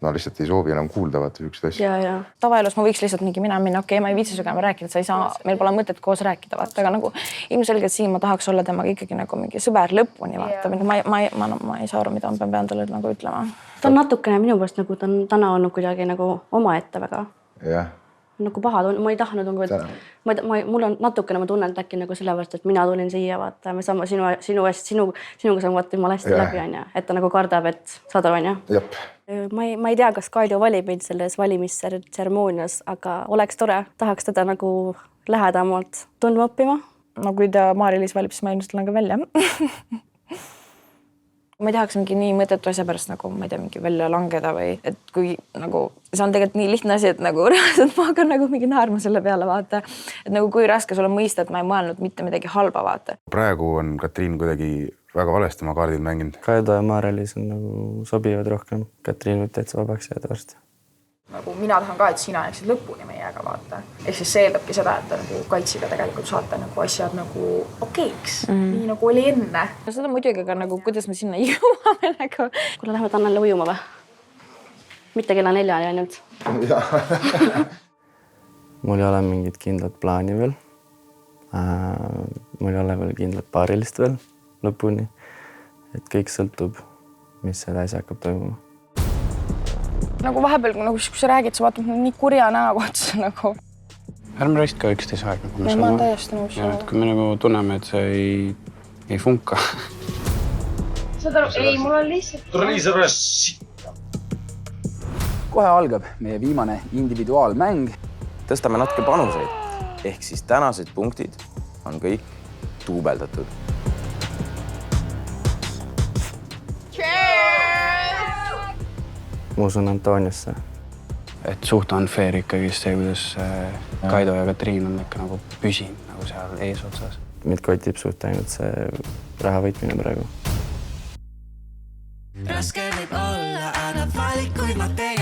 Speaker 9: No lihtsalt ei soovi enam kuulda, vaata, üks asju.
Speaker 12: Ja. Tavaelus ma võiks lihtsalt mingi minna, okei, ma ei viitsi suga rääkida, sa ei saa, meil pole mõtet koos rääkida, vaata, aga nagu ilmselgelt siin ma tahaks olla temaga ikkagi nagu mingi sõber lõpuni, vaata. Ma ei saa aru, mida ma pean talle nagu ütlema. Ta on natukene minu poolest nagu ta on täna olnud kuidagi nagu omaette väga.
Speaker 9: Jah.
Speaker 12: Nagu paha tunne, ma ei tahtnud nagu, et mul on natukene, ma tunnen äkki nagu sellepärast, et mina tulin siia, vaata, me saame sinuga saame vaata jumala hästi läbi, on ja. Et ta nagu kardab, et saad aru, on ja.
Speaker 9: Jep.
Speaker 12: Ma ei tea, kas Kaido valib mind selles valimistseremoonias, aga oleks tore, tahaks teda nagu lähedamalt tundma õppima. No kui ta Maarja-Liis valib, siis ma ilmselt lähen ka välja. Ma ei tahaks mingi nii mõttetu asja pärast nagu, ma ei tea, mingi välja langeda või et kui nagu, see on tegelikult nii lihtne asi, et nagu reaalselt ma hakkan nagu mingi naerma selle peale, vaata. Et nagu kui raske sulle mõista, et ma ei mõelnud mitte midagi halba, vaata.
Speaker 9: Praegu on Katriin kuidagi väga valesti oma kaardid mänginud.
Speaker 8: Kaido ja Maarja-Liis on nagu sobivad rohkem. Katriin võib täitsa vabaks jääda varsti.
Speaker 10: Nagu mina tahan ka, et sina jääksid lõpuni meiega, vaata. Ehk siis see eeldabki seda, et nagu Kaitsiga tegelikult saate nagu asjad nagu okeiks, nii nagu oli enne. Seda muidugi ka nagu, kuidas me sinna jõuame nagu.
Speaker 12: Kuule, lähme Annele ujuma või? Mitte kella 4 ainult.
Speaker 8: Mul ei ole mingit kindlat plaani veel. Mul ei ole veel kindlat paarilist veel lõpuni. Et kõik sõltub, mis selle asja hakkab toimuma.
Speaker 12: Nagu vahepeal, kui sa räägid, sa vaatad nii kurja näoga otsa nagu.
Speaker 11: Ärme raiska ka üksteise aega.
Speaker 12: Ma olen täiesti nõus.
Speaker 11: Kui me nagu tunneme, et see ei funka.
Speaker 14: Ei, mul on lihtsalt...
Speaker 2: Kohe algab meie viimane individuaalmäng.
Speaker 7: Tõstame natuke panuseid. Ehk siis tänased punktid on kõik duubeldatud.
Speaker 8: Ma usun Antoniasse.
Speaker 11: Et suht unfair ikkagi see, kuidas Kaido ja Katriin on ikka nagu püsinud nagu seal eesotsas.
Speaker 8: Mind kotib suht ainult see raha võitmine praegu.
Speaker 19: Raske võib olla, aga valikuid ma teen.